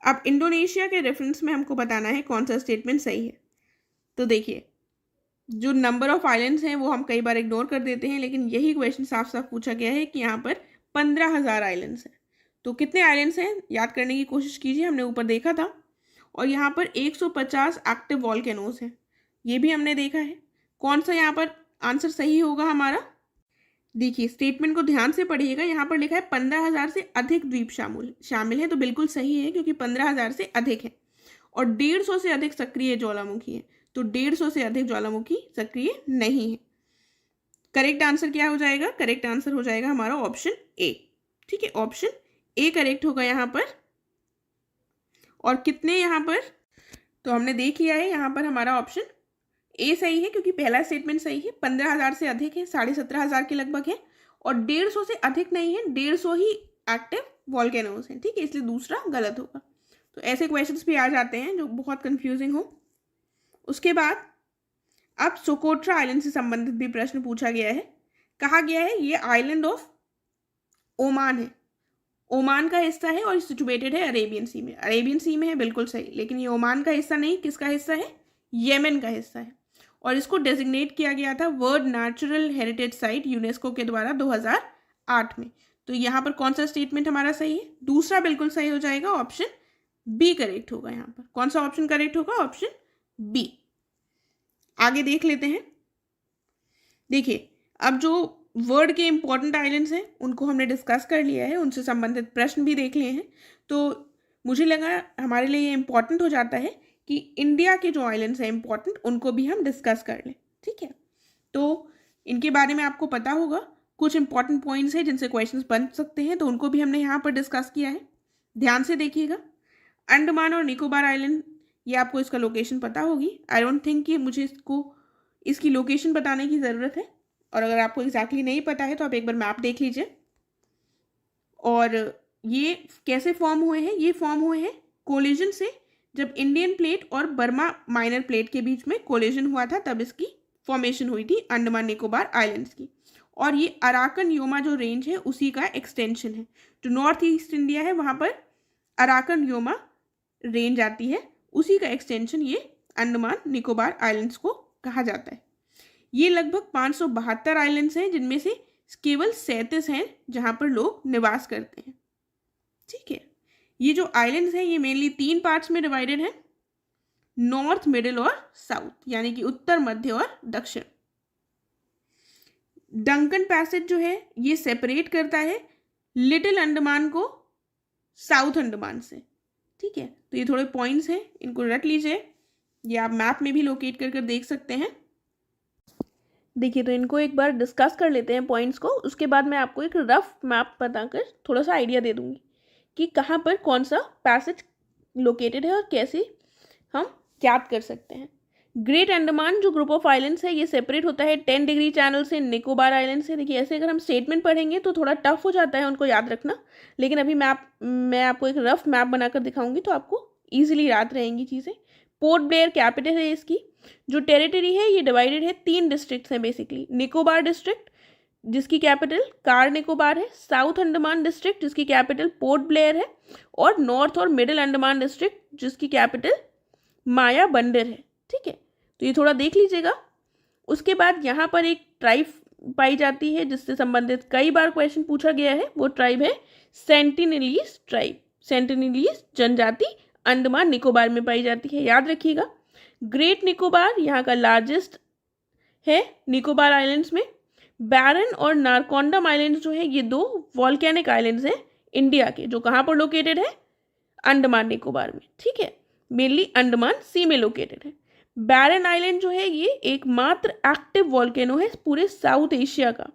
B: अब इंडोनेशिया के रेफरेंस में हमको बताना है कौन सा स्टेटमेंट सही है। तो देखिए जो नंबर ऑफ आइलैंड्स हैं वो हम कई बार इग्नोर कर देते हैं, लेकिन यही क्वेश्चन साफ साफ पूछा गया है कि यहाँ पर 15,000 आइलैंड्स हैं। तो कितने आइलैंड्स हैं याद करने की कोशिश कीजिए, हमने ऊपर देखा था, और यहाँ पर 150 एक्टिव वॉल्केनोज हैं, ये भी हमने देखा है। कौन सा यहाँ पर आंसर सही होगा हमारा, देखिए स्टेटमेंट को ध्यान से पढ़िएगा, यहाँ पर लिखा है 15,000 से अधिक द्वीप शामिल है, तो बिल्कुल सही है क्योंकि 15,000 से अधिक है, और 150 से अधिक सक्रिय ज्वालामुखी है, तो 150 से अधिक ज्वालामुखी सक्रिय नहीं है। करेक्ट आंसर क्या हो जाएगा, करेक्ट आंसर हो जाएगा हमारा ऑप्शन ए। ठीक है, ऑप्शन ए करेक्ट होगा यहाँ पर। और कितने यहाँ पर, तो हमने देख लिया है यहाँ पर हमारा ऑप्शन ए सही है क्योंकि पहला स्टेटमेंट सही है, 15,000 से अधिक है, 17,500 के लगभग है, और 150 से अधिक नहीं है, 150 ही एक्टिव वॉल्केनोज हैं। ठीक है, इसलिए दूसरा गलत होगा। तो ऐसे क्वेश्चंस भी आ जाते हैं जो बहुत कंफ्यूजिंग हो। उसके बाद अब सोकोट्रा आइलैंड से संबंधित भी प्रश्न पूछा गया है। कहा गया है ये आइलैंड ऑफ ओमान है, ओमान का हिस्सा है और सिचुएटेड है अरेबियन सी में। अरेबियन सी में है बिल्कुल सही, लेकिन ये ओमान का हिस्सा नहीं, किसका हिस्सा है, येमेन का हिस्सा है, और इसको डेजिग्नेट किया गया था world natural heritage site UNESCO के द्वारा 2008 में। तो यहाँ पर कौन सा स्टेटमेंट हमारा सही है, दूसरा बिल्कुल सही हो जाएगा, ऑप्शन बी करेक्ट होगा। यहाँ पर कौन सा ऑप्शन करेक्ट होगा, ऑप्शन बी। आगे देख लेते हैं। देखिए अब जो वर्ल्ड के इंपॉर्टेंट आइलैंड्स हैं उनको हमने डिस्कस कर लिया है, उनसे संबंधित प्रश्न भी देख लिए हैं, तो मुझे लगा हमारे लिए ये इंपॉर्टेंट हो जाता है कि इंडिया के जो आइलैंड्स हैं इंपॉर्टेंट उनको भी हम डिस्कस कर लें। ठीक है, तो इनके बारे में आपको पता होगा, कुछ इंपॉर्टेंट पॉइंट्स हैं जिनसे क्वेश्चंस बन सकते हैं, तो उनको भी हमने यहाँ पर डिस्कस किया है। ध्यान से देखिएगा, अंडमान और निकोबार आइलैंड, ये आपको इसका लोकेशन पता होगी। आई डोंट थिंक कि मुझे इसकी लोकेशन बताने की ज़रूरत है, और अगर आपको एग्जैक्टली नहीं पता है तो आप एक बार मैप देख लीजिए। और ये कैसे फॉर्म हुए हैं, ये फॉर्म हुए हैं कोलिजन से, जब इंडियन प्लेट और बर्मा माइनर प्लेट के बीच में कोलिजन हुआ था तब इसकी फॉर्मेशन हुई थी अंडमान निकोबार आइलैंड्स की। और ये अराकन योमा जो रेंज है उसी का एक्सटेंशन है, जो नॉर्थ ईस्ट इंडिया है वहाँ पर अराकन योमा रेंज आती है, उसी का एक्सटेंशन ये अंडमान निकोबार आइलैंड्स को कहा जाता है। ये लगभग 572 आइलैंड्स हैं, जिनमें से केवल 37 हैं जहां पर लोग निवास करते हैं। ठीक है, ये जो आइलैंड्स हैं ये मेनली 3 पार्ट्स में डिवाइडेड हैं, नॉर्थ, मिडिल और साउथ, यानी कि उत्तर, मध्य और दक्षिण। डंकन पैसेज जो है ये सेपरेट करता है लिटिल अंडमान को साउथ अंडमान से। ठीक है, तो ये थोड़े पॉइंट्स हैं, इनको रट लीजिए, ये आप मैप में भी लोकेट कर देख सकते हैं। देखिए, तो इनको एक बार डिस्कस कर लेते हैं पॉइंट्स को, उसके बाद मैं आपको एक रफ मैप बताकर थोड़ा सा आइडिया दे दूंगी कि कहाँ पर कौन सा पैसेज लोकेटेड है और कैसे हम ज्ञात कर सकते हैं। ग्रेट अंडमान जो ग्रुप ऑफ आइलैंड्स है ये सेपरेट होता है 10 डिग्री चैनल से निकोबार आइलैंड से। देखिए, ऐसे अगर हम स्टेटमेंट पढ़ेंगे तो थोड़ा टफ हो जाता है उनको याद रखना, लेकिन अभी मैं आपको एक रफ मैप बनाकर दिखाऊंगी तो आपको ईजिली याद रहेंगी चीज़ें। पोर्ट ब्लेयर कैपिटल है इसकी। जो टेरिटरी है ये डिवाइडेड है 3 डिस्ट्रिक्ट्स हैं बेसिकली। निकोबार डिस्ट्रिक्ट जिसकी कैपिटल कार निकोबार है, साउथ अंडमान डिस्ट्रिक्ट जिसकी कैपिटल पोर्ट ब्लेयर है, और नॉर्थ और मिडिल अंडमान डिस्ट्रिक्ट जिसकी कैपिटल माया बंदर है। ठीक है, तो ये थोड़ा देख लीजिएगा। उसके बाद यहाँ पर एक ट्राइब पाई जाती है जिससे संबंधित कई बार क्वेश्चन पूछा गया है, वो ट्राइब है सेंटिनलीज ट्राइब। सेंटिनलीज जनजाति अंडमान निकोबार में पाई जाती है, याद रखिएगा। ग्रेट निकोबार यहाँ का लार्जेस्ट है निकोबार आइलैंड्स में। बैरन और नारकोंडम आइलैंड्स जो है ये 2 वॉल्केनिक आइलैंड्स हैं इंडिया के, जो कहाँ पर लोकेटेड है, अंडमान निकोबार में। ठीक है, मेनली अंडमान सी में लोकेटेड है। बैरन आइलैंड जो है ये एकमात्र एक्टिव वॉल्केनो है पूरे साउथ एशिया का,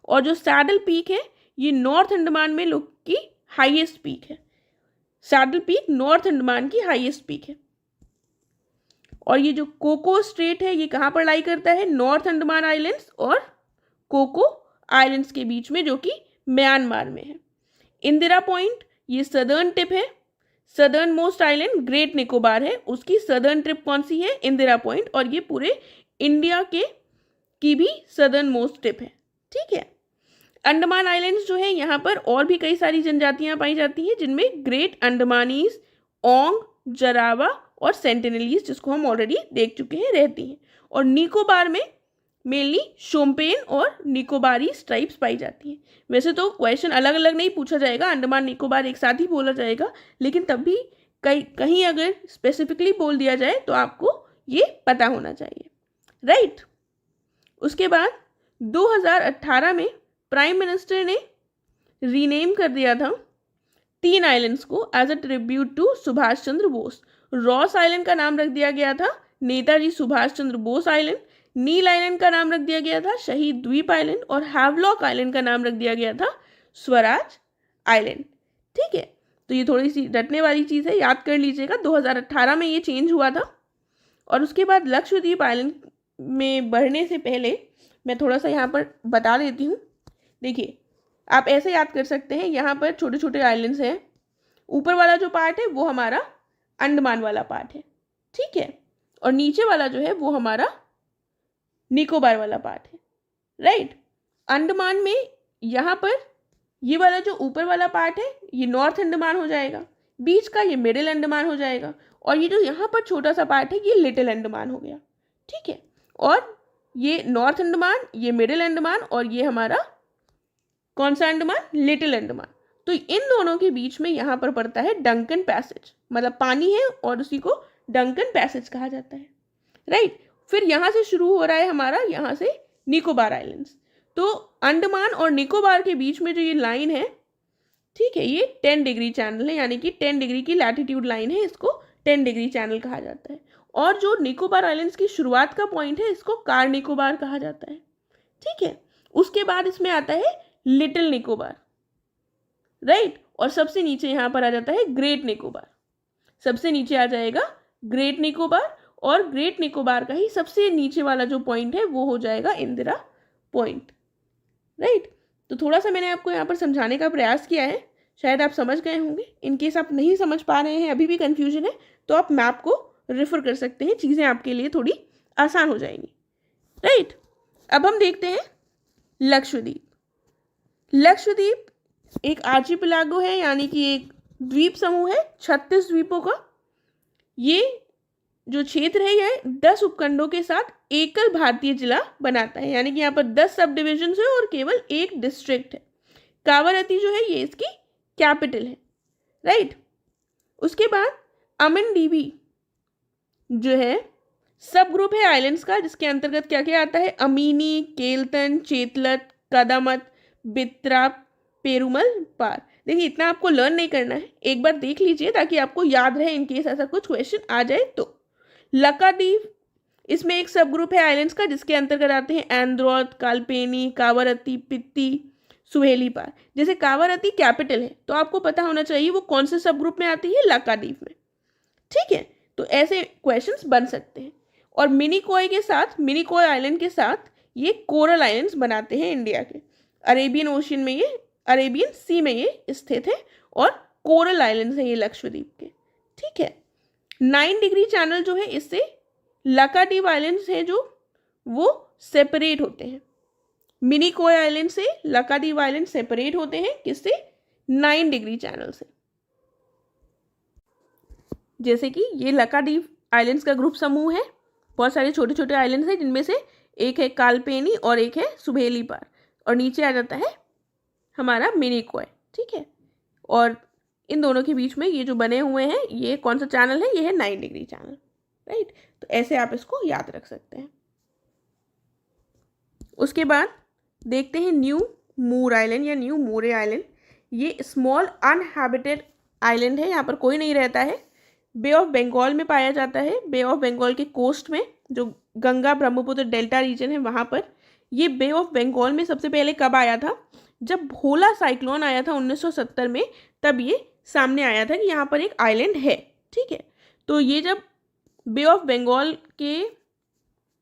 B: और जो सैडल पीक है ये नॉर्थ अंडमान में की हाईएस्ट पीक है। सैडल पीक नॉर्थ अंडमान की हाईएस्ट पीक है। और ये जो कोको स्ट्रेट है ये कहाँ पर लाई करता है, नॉर्थ अंडमान आइलैंड्स और कोको आइलैंड्स के बीच में, जो कि म्यांमार में है। इंदिरा पॉइंट ये सदर्न टिप है। Southern most island great Nicobar है, उसकी सदर्न टिप कौन सी है, इंदिरा पॉइंट, और ये पूरे इंडिया की भी सदर्न मोस्ट टिप है। ठीक है, अंडमान आइलैंड्स जो है यहाँ पर और भी कई सारी जनजातियां पाई जाती हैं, जिनमें ग्रेट अंडमानीज, ओंग, जरावा और सेंटिनलीज, जिसको हम ऑलरेडी देख चुके हैं, रहती हैं। और निकोबार में मेनली शोम्पेन और निकोबारी ट्राइब्स पाई जाती हैं। वैसे तो क्वेश्चन अलग अलग नहीं पूछा जाएगा, अंडमान निकोबार एक साथ ही बोला जाएगा, लेकिन तब भी कहीं अगर स्पेसिफिकली बोल दिया जाए तो आपको ये पता होना चाहिए, राइट। उसके बाद 2018 में प्राइम मिनिस्टर ने रीनेम कर दिया था 3 आइलैंड्स को as a tribute to Subhash Chandra Bose. Ross island का नाम रख दिया गया था Netaji Subhash Chandra Bose island, Neil island का नाम रख दिया गया था शहीद द्वीप आइलैंड, और हैवलॉक आइलैंड का नाम रख दिया गया था स्वराज आइलैंड। ठीक है, तो ये थोड़ी सी रटने वाली चीज़ है, याद कर लीजिएगा। 2018 में ये चेंज हुआ था। और उसके बाद लक्षद्वीप आइलैंड में बढ़ने से पहले मैं थोड़ा सा यहाँ पर बता देती हूँ। देखिए, आप ऐसे याद कर सकते हैं, यहाँ पर छोटे छोटे आइलैंड्स हैं। ऊपर वाला जो पार्ट है वो हमारा अंडमान वाला पार्ट है, ठीक है, और नीचे वाला जो है वो हमारा निकोबार वाला पार्ट है, राइट। अंडमान में यहाँ पर ये वाला जो ऊपर वाला पार्ट है ये नॉर्थ अंडमान हो जाएगा, बीच का ये मिडिल अंडमान हो जाएगा, और ये जो यहाँ पर छोटा सा पार्ट है ये लिटिल अंडमान हो गया। ठीक है, और ये नॉर्थ अंडमान, ये मिडिल अंडमान, और ये हमारा कौन सा अंडमान, लिटिल अंडमान। तो इन दोनों के बीच में यहाँ पर पड़ता है डंकन पैसेज, मतलब पानी है और उसी को डंकन पैसेज कहा जाता है, राइट। फिर यहाँ से शुरू हो रहा है हमारा, यहाँ से निकोबार आइलैंड्स। तो अंडमान और निकोबार के बीच में जो ये लाइन है, ठीक है, ये 10 डिग्री चैनल है, यानी कि 10 डिग्री की लैटिट्यूड लाइन है, इसको 10 डिग्री चैनल कहा जाता है। और जो निकोबार आइलैंड्स की शुरुआत का पॉइंट है इसको कार निकोबार कहा जाता है। ठीक है, उसके बाद इसमें आता है लिटिल निकोबार, राइट, और सबसे नीचे यहाँ पर आ जाता है ग्रेट निकोबार। सबसे नीचे आ जाएगा ग्रेट निकोबार, और ग्रेट निकोबार का ही सबसे नीचे वाला जो पॉइंट है वो हो जाएगा इंदिरा पॉइंट, राइट। तो थोड़ा सा मैंने आपको यहाँ पर समझाने का प्रयास किया है, शायद आप समझ गए होंगे। इनकेस आप नहीं समझ पा रहे हैं, अभी भी कन्फ्यूजन है, तो आप मैप को रेफर कर सकते हैं, चीज़ें आपके लिए थोड़ी आसान हो जाएंगी, राइट। अब हम देखते हैं लक्षद्वीप। लक्षद्वीप एक आर्चिपेलागो है, यानी कि एक द्वीप समूह है 36 द्वीपों का। ये जो क्षेत्र है यह 10 उपखंडों के साथ एकल भारतीय जिला बनाता है, यानी कि यहाँ पर 10 सब डिविजन है और केवल एक डिस्ट्रिक्ट है। कावारती जो है ये इसकी कैपिटल है, राइट। उसके बाद अमिनडीबी जो है सब ग्रुप है आइलैंड्स का, जिसके अंतर्गत क्या क्या आता है, अमीनी, केलतन, चेतलत, कदामत, बित्रा, पेरुमल, पार। देखिए इतना आपको लर्न नहीं करना है, एक बार देख लीजिए ताकि आपको याद रहे इन केस ऐसा कुछ क्वेश्चन आ जाए तो। लकादीप इसमें एक सब ग्रुप है आइलैंड्स का, जिसके अंतर्गत आते हैं एंड्रोथ, कालपेनी, कावारती, पित्ती, सुहेली पार। जैसे कावारती कैपिटल है तो आपको पता होना चाहिए वो कौन से सब ग्रुप में आती है, लकादीप में, ठीक है। तो ऐसे क्वेश्चंस बन सकते हैं। और मिनिकॉय के साथ, मिनिकॉय आइलैंड के साथ ये कोरल आइलैंड्स बनाते हैं इंडिया के। अरेबियन ओशियन में ये, अरेबियन सी में ये स्थित है और कोरल आइलैंड्स है ये लक्षद्वीप के, ठीक है। 9 डिग्री चैनल जो है इससे लकादीप आइलैंड्स है जो वो सेपरेट होते हैं। मिनिकॉय आइलैंड से लकादीप आइलैंड सेपरेट होते हैं किससे, 9 डिग्री चैनल से। जैसे कि ये लकादीप आइलैंड्स का ग्रुप समूह है, बहुत सारे छोटे छोटे आइलैंड्स हैं जिनमें से एक है कालपेनी और एक है सुहेली पार, और नीचे आ जाता है हमारा मिनिकॉय, ठीक है। और इन दोनों के बीच में ये जो बने हुए हैं ये कौन सा चैनल है, ये है 9 डिग्री चैनल, राइट। तो ऐसे आप इसको याद रख सकते हैं। उसके बाद देखते हैं न्यू मूर आइलैंड या न्यू मोरे आइलैंड। ये स्मॉल अनहैबिटेड आइलैंड है, यहाँ पर कोई नहीं रहता है। बे ऑफ बंगाल में पाया जाता है, बे ऑफ बंगाल के कोस्ट में, जो गंगा ब्रह्मपुत्र डेल्टा रीजन है वहाँ पर। ये बे ऑफ बंगाल में सबसे पहले कब आया था, जब भोला साइक्लोन आया था 1970 में, तब ये सामने आया था कि यहाँ पर एक आइलैंड है, ठीक है। तो ये जब बे ऑफ बंगाल के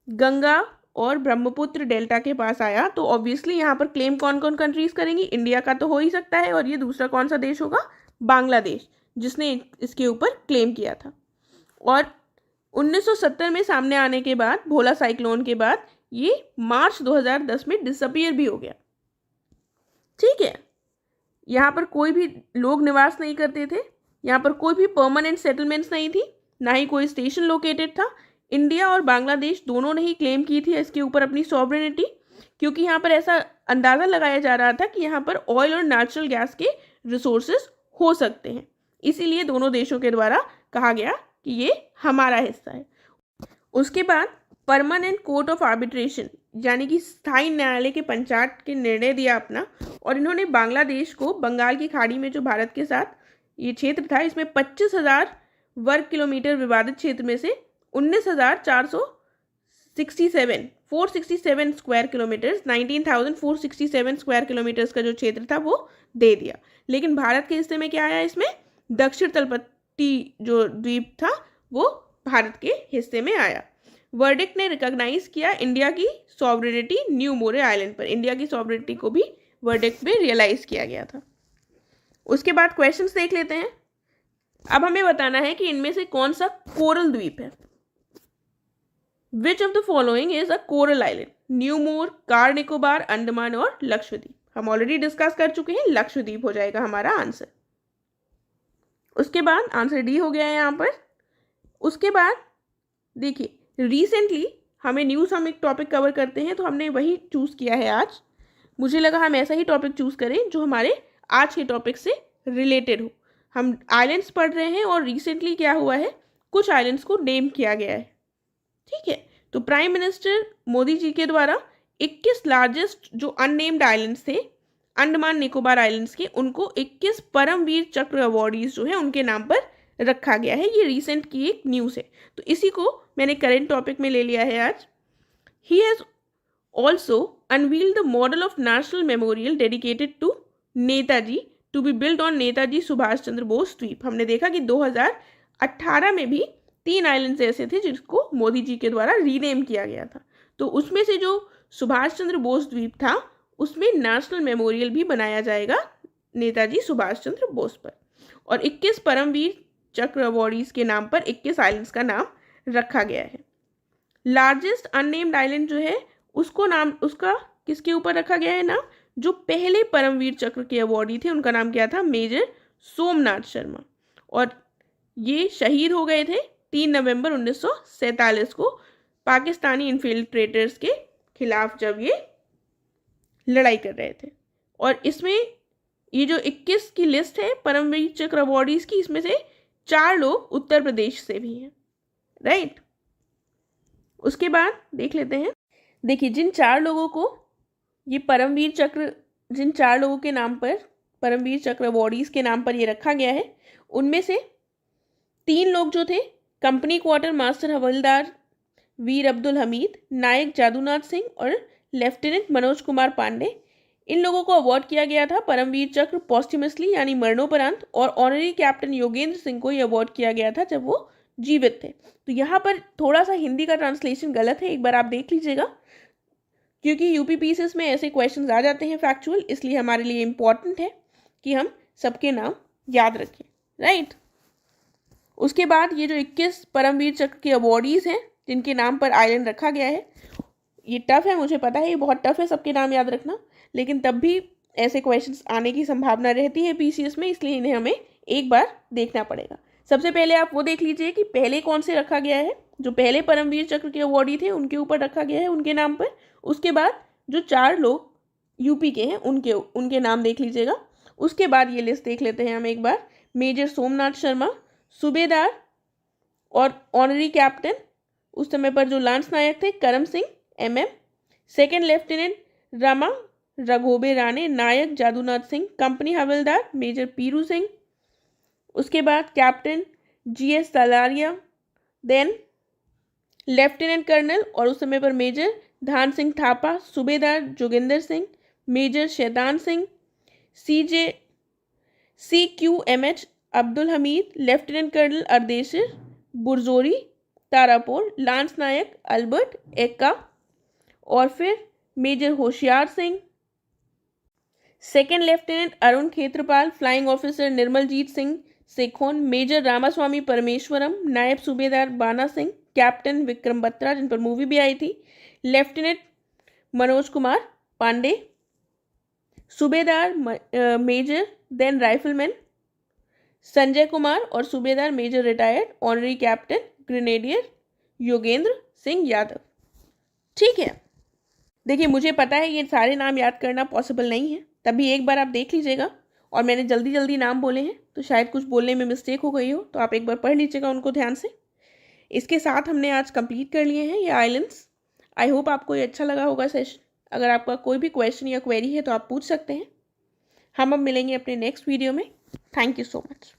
B: गंगा और ब्रह्मपुत्र डेल्टा के पास आया तो ऑब्वियसली यहाँ पर क्लेम कौन कौन कंट्रीज करेंगी, इंडिया का तो हो ही सकता है, और ये दूसरा कौन सा देश होगा, बांग्लादेश, जिसने इसके ऊपर क्लेम किया था। और 1970 में सामने आने के बाद, भोला साइक्लोन के बाद, ये मार्च 2010 में डिसअपीयर भी हो गया, ठीक है। यहाँ पर कोई भी लोग निवास नहीं करते थे, यहाँ पर कोई भी परमानेंट सेटलमेंट्स नहीं थी, ना ही कोई स्टेशन लोकेटेड था। इंडिया और बांग्लादेश दोनों ने ही क्लेम की थी इसके ऊपर अपनी सॉवरेनिटी, क्योंकि यहाँ पर ऐसा अंदाज़ा लगाया जा रहा था कि यहाँ पर ऑयल और नेचुरल गैस के रिसोर्सेज हो सकते हैं, इसीलिए दोनों देशों के द्वारा कहा गया कि ये हमारा हिस्सा है। उसके बाद परमानेंट कोर्ट ऑफ आर्बिट्रेशन यानी कि स्थायी न्यायालय के पंचायत के निर्णय दिया अपना, और इन्होंने बांग्लादेश को बंगाल की खाड़ी में जो भारत के साथ ये क्षेत्र था, इसमें 25,000 वर्ग किलोमीटर विवादित क्षेत्र में से 467 स्क्वायर किलोमीटर्स, 19,467 स्क्वायर किलोमीटर्स का जो क्षेत्र था वो दे दिया। लेकिन भारत के हिस्से में क्या आया, इसमें दक्षिण तलपट्टी जो द्वीप था वो भारत के हिस्से में आया। वर्डिक्ट ने रिकॉग्नाइज किया इंडिया की सॉवरेनिटी न्यू मोरे आइलैंड पर, इंडिया की सॉवरेनिटी को भी वर्डिक्ट में रियलाइज किया गया था। उसके बाद क्वेश्चंस देख लेते हैं। अब हमें बताना है कि इनमें से कौन सा कोरल द्वीप है। विच of the following is a coral island, new more, car Nicobar, Andaman और लक्षद्वीप। हम ऑलरेडी डिस्कस कर चुके हैं, लक्षद्वीप हो जाएगा हमारा आंसर। उसके बाद आंसर डी हो गया है यहाँ पर। उसके बाद देखिए रिसेंटली हमें न्यूज़, हम एक टॉपिक कवर करते हैं तो हमने वही चूज़ किया है आज। मुझे लगा हम ऐसा ही टॉपिक चूज़ करें जो हमारे आज के टॉपिक से रिलेटेड हो। हम आइलैंड्स पढ़ रहे हैं और रिसेंटली क्या हुआ है, कुछ आइलैंड्स को नेम किया गया है, ठीक है। तो प्राइम मिनिस्टर मोदी जी के द्वारा 21 लार्जेस्ट जो अननेम्ड आइलैंड्स थे अंडमान निकोबार आइलैंड्स के, उनको 21 परमवीर चक्र अवॉर्डीज जो है उनके नाम पर रखा गया है। ये रिसेंट की एक न्यूज़ है, तो इसी को मैंने करेंट टॉपिक में ले लिया है आज। He has also unveiled the model of national memorial dedicated to Netaji to be build on Netaji Subhash Chandra Bose द्वीप। हमने देखा कि 2018 में भी 3 आइलैंड्स ऐसे थे जिसको मोदी जी के द्वारा रीनेम किया गया था। तो उसमें से जो सुभाष चंद्र बोस द्वीप था उसमें नेशनल मेमोरियल भी बनाया जाएगा नेताजी सुभाष चंद्र बोस पर, और 21 परमवीर चक्र अवॉर्डीज के नाम पर 21 आइलैंड्स का नाम रखा गया है। लार्जेस्ट अननेम्ड आइलैंड जो है उसको नाम, उसका किसके ऊपर रखा गया है नाम, जो पहले परमवीर चक्र के अवॉर्डी थे उनका नाम क्या था, मेजर सोमनाथ शर्मा, और ये शहीद हो गए थे 3 नवंबर 1947 को पाकिस्तानी इन्फिल्ट्रेटर्स के खिलाफ जब ये लड़ाई कर रहे थे। और इसमें ये जो 21 की लिस्ट है परमवीर चक्र अवॉर्डीज की, इसमें से 4 लोग उत्तर प्रदेश से भी हैं, राइट। उसके बाद देख लेते हैं, देखिए जिन 4 लोगों को ये परमवीर चक्र, जिन 4 लोगों के नाम पर परमवीर चक्र अवॉर्डीज के नाम पर ये रखा गया है, उनमें से 3 लोग जो थे, कंपनी क्वार्टर मास्टर हवलदार वीर अब्दुल हमीद, नायक जादूनाथ सिंह और लेफ्टिनेंट मनोज कुमार पांडे, इन लोगों को अवार्ड किया गया था परमवीर चक्र पॉस्ट्यूमसली यानी मरणोपरांत, और ऑनरी कैप्टन योगेंद्र सिंह को ये अवार्ड किया गया था जब वो जीवित थे। तो यहाँ पर थोड़ा सा हिंदी का ट्रांसलेशन गलत है, एक बार आप देख लीजिएगा, क्योंकि यूपी पीसीएस में ऐसे क्वेश्चंस आ जाते हैं फैक्चुअल, इसलिए हमारे लिए इम्पॉर्टेंट है कि हम सबके नाम याद रखें, राइट। उसके बाद ये जो 21 परमवीर चक्र के अवॉर्डीज हैं जिनके नाम पर आइलैंड रखा गया है, ये टफ है, मुझे पता है ये बहुत टफ है सबके नाम याद रखना, लेकिन तब भी ऐसे क्वेश्चंस आने की संभावना रहती है पीसीएस में, इसलिए इन्हें हमें एक बार देखना पड़ेगा। सबसे पहले आप वो देख लीजिए कि पहले कौन से रखा गया है, जो पहले परमवीर चक्र के अवॉर्डी थे उनके ऊपर रखा गया है, उनके नाम पर। उसके बाद जो 4 लोग यूपी के हैं उनके नाम देख लीजिएगा। उसके बाद ये लिस्ट देख लेते हैं हम एक बार। मेजर सोमनाथ शर्मा, सूबेदार और ऑनरी कैप्टन उस समय पर जो लांस नायक थे Karam Singh MM, second lieutenant Rama Raghoba Rane, Naik Jadunath Singh, company havildar major Piru Singh, उसके बाद captain GS Salaria, then lieutenant colonel और उस समय पर मेजर धान सिंह थापा, सूबेदार Joginder Singh, major Shaitan Singh, CQMH Abdul Hamid, lieutenant colonel Ardeshir Burzorji Tarapore, lance Naik Albert Ekka, और फिर major Hoshiar Singh, second lieutenant Arun Khetarpal, flying officer Nirmaljit Singh Sekhon, major Ramaswamy Parameswaran, naib subedar Bana Singh, captain Vikram Batra जिन पर मूवी भी आई थी, लेफ्टिनेंट मनोज कुमार पांडे, सूबेदार major then rifleman Sanjay Kumar, और सूबेदार major retired honorary captain grenadier Yogendra Singh Yadav. ठीक है, देखिए मुझे पता है ये सारे नाम याद करना पॉसिबल नहीं है, तभी एक बार आप देख लीजिएगा, और मैंने जल्दी जल्दी नाम बोले हैं तो शायद कुछ बोलने में मिस्टेक हो गई हो, तो आप एक बार पढ़ लीजिएगा उनको ध्यान से। इसके साथ हमने आज कंप्लीट कर लिए हैं ये आइलैंड्स। आई होप आपको ये अच्छा लगा होगा सेशन। अगर आपका कोई भी क्वेश्चन या क्वेरी है तो आप पूछ सकते हैं। हम अब मिलेंगे अपने नेक्स्ट वीडियो में। Thank you so much.